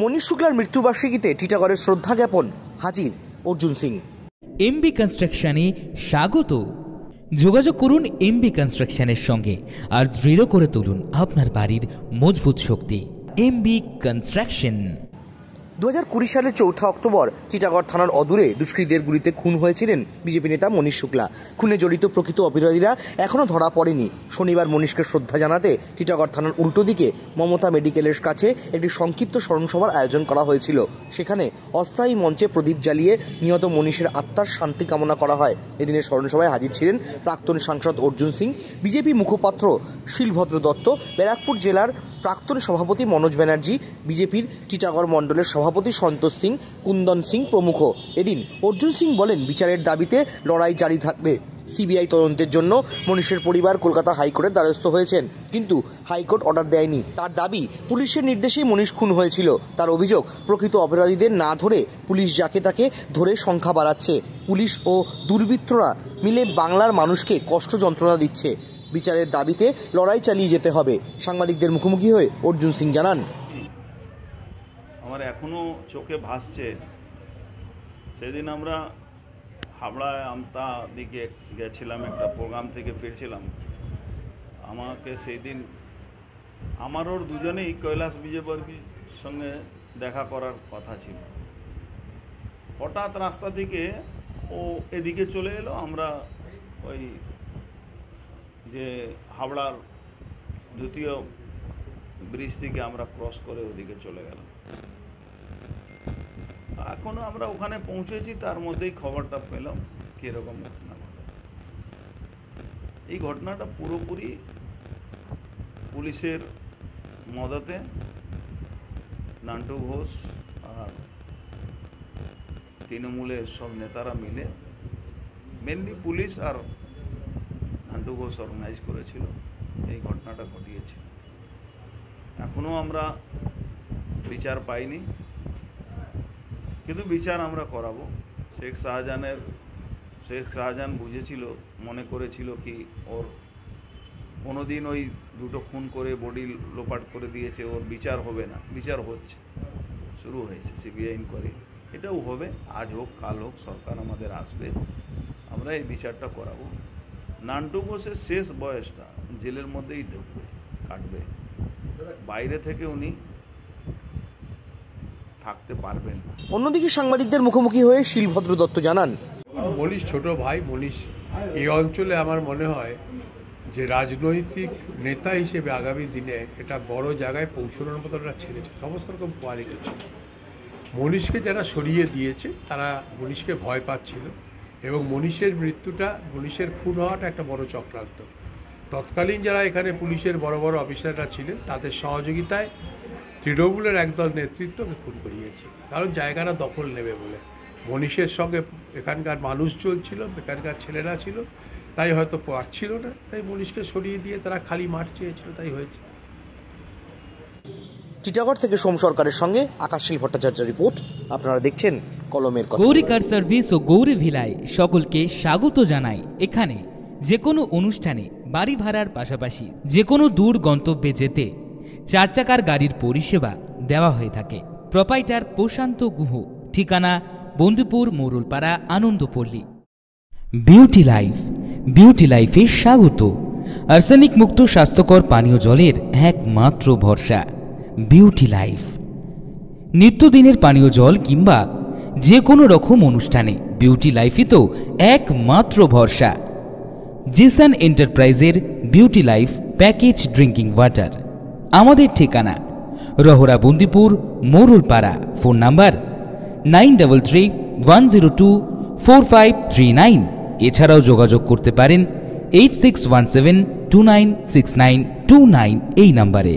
মনীষ শুক্লার মৃত্যুবার্ষিকীতে টিটাগড়ের শ্রদ্ধা জ্ঞাপন, হাজির অর্জুন সিং। এমবি কনস্ট্রাকশনে স্বাগত। যোগাযোগ করুন এমবি কনস্ট্রাকশনের সঙ্গে আর দৃঢ় করে তুলুন আপনার বাড়ির মজবুত শক্তি। MB construction. 2020 সালের 4 অক্টোবর টিটাগড় থানার অদূরে দুষ্কৃতীদের গুলিতে খুন হয়েছিলেন বিজেপি নেতা মনীষ শুক্লা। খুনে জড়িত প্রকৃত অপরাধীরা এখনও ধরা পড়েনি। শনিবার মনীষকে শ্রদ্ধা জানাতে টিটাগড় থানার উল্টো দিকে মমতা মেডিকেলের কাছে একটি সংক্ষিপ্ত স্মরণসভার আয়োজন করা হয়েছিল। সেখানে অস্থায়ী মঞ্চে প্রদীপ জ্বালিয়ে নিহত মনীষের আত্মার শান্তি কামনা করা হয়। এদিনের স্মরণসভায় হাজির ছিলেন প্রাক্তন সাংসদ অর্জুন সিং, বিজেপি মুখপাত্র শিলভদ্র দত্ত, ব্যারাকপুর জেলার প্রাক্তন সভাপতি মনোজ ব্যানার্জি, বিজেপির টিটাগড় মণ্ডলের সভাপতি সন্তোষ সিং, কুন্দন সিং প্রমুখ। এদিন অর্জুন সিং বলেন, বিচারের দাবিতে লড়াই জারি থাকবে। সিবিআই তদন্তের জন্য মনীষের পরিবার কলকাতা হাইকোর্টের দ্বারস্থ হয়েছেন, কিন্তু হাইকোর্ট অর্ডার দেয়নি। তার দাবি, পুলিশের নির্দেশেই মনীষ খুন হয়েছিল। তার অভিযোগ, প্রকৃত অপরাধীদের না ধরে পুলিশ যাকে তাকে ধরে সংখ্যা বাড়াচ্ছে। পুলিশ ও দুর্বৃত্তরা মিলে বাংলার মানুষকে কষ্ট যন্ত্রণা দিচ্ছে। বিচারের দাবিতে লড়াই চালিয়ে যেতে হবে। সাংবাদিকদের মুখোমুখি হয়ে অর্জুন সিং জানান, আমার এখনো চোখে ভাসছে, সেদিন আমরা হাবড়ায় আমতা দিকে গেছিলাম, একটা প্রোগ্রাম থেকে ফিরছিলাম। আমাকে সেই দিন আমার ওর দুজনেই কৈলাস বিজয়বর্গীর সঙ্গে দেখা করার কথা ছিল। হঠাৎ রাস্তা থেকে ও এদিকে চলে এলো। আমরা ওই যে হাবড়ার দ্বিতীয় ব্রিজ থেকে আমরা ক্রস করে ওদিকে চলে গেলাম। এখনো আমরা ওখানে পৌঁছেছি, তার মধ্যেই খবরটা পেলাম কীরকম ঘটনা ঘটে। এই ঘটনাটা পুরোপুরি পুলিশের মদতে নান্টু ঘোষ আর তৃণমূলের সব নেতারা মিলে, মেনলি পুলিশ আর নান্টু ঘোষ অর্গানাইজ করেছিল, এই ঘটনাটা ঘটিয়েছে। এখনও আমরা বিচার পাইনি, কিন্তু বিচার আমরা করাবো। শেখ শাহজাহান বুঝেছিল, মনে করেছিল কি ওর কোনোদিন ওই দুটো খুন করে বডি লোপাট করে দিয়েছে, ওর বিচার হবে না। বিচার হচ্ছে, শুরু হয়েছে সিবিআই ইনকোয়ারি। এটাও হবে, আজ হোক কাল হোক, সরকার আমাদের আসবে, আমরা এই বিচারটা করাবো। নান্টু ঘোষের শেষ বয়সটা জেলের মধ্যেই ঢুকবে, কাটবে, বাইরে থেকে উনি থাকতে পারবেন না। অন্যদিকে সাংবাদিকদের মুখোমুখি হয়ে শিলভদ্র দত্ত জানান, মনীষ ছোট ভাই। মনীষ এই অঞ্চলে আমার মনে হয় যে রাজনৈতিক নেতা হিসেবে আগামী দিনে এটা বড় জায়গায় পৌঁছানোর মতো একটা ছেলে, সমস্ত রকম কোয়ালিটি ছিল। মনীষকে যারা সরিয়ে দিয়েছে তারা মনীষকে ভয় পাচ্ছিল, এবং মনীষের মৃত্যুটা, মনীষের খুন হওয়াটা একটা বড় চক্রান্ত। তৎকালীন যারা এখানে পুলিশের বড় বড় অফিসাররা ছিলেন, তাদের সহযোগিতায় তৃণমূলের একদল নেতৃত্বকে খুন করিয়েছে, কারণ জায়গাটা দখল নেবে বলে। মনীষের সঙ্গে এখানকার মানুষজন ছিল, এখানকার ছেলেরা ছিল, তাই হয়তো পারছিল না, তাই মনীষকে সরিয়ে দিয়ে তারা খালি মাঠ চেয়েছিল, তাই হয়েছে। টিটাগড় থেকে সোম সরকারের সঙ্গে আকাশশীল ভট্টাচার্যের রিপোর্ট। আপনারা দেখছেন কলমের কথা। গৌরী কার সার্ভিস ও গৌরী ভিলায় সকলকে স্বাগত জানাই। এখানে যে কোনো অনুষ্ঠানে, বাড়ি ভাড়ার পাশাপাশি যে কোনো দূর গন্তব্যে যেতে 4 চাকার গাড়ির পরিষেবা দেওয়া হয়ে থাকে। প্রোপাইটার প্রশান্ত গুহ, ঠিকানা Bandhupur, Morulpara, Anandapalli. Beauty life, beauty লাইফে স্বাগত। আর্সেনিক মুক্ত স্বাস্থ্যকর পানীয় জলের একমাত্র ভরসা বিউটি লাইফ। নিত্যদিনের পানীয় জল কিংবা যে কোনো রকম অনুষ্ঠানে বিউটি লাইফই তো একমাত্র ভরসা। জিসান এন্টারপ্রাইজের beauty life package drinking water. আমাদের ঠিকানা রহরা, বন্দিপুর, মোরুলপাড়া। Phone number 9331024539। এছাড়াও যোগাযোগ করতে পারেন 8617296929 এই নাম্বারে।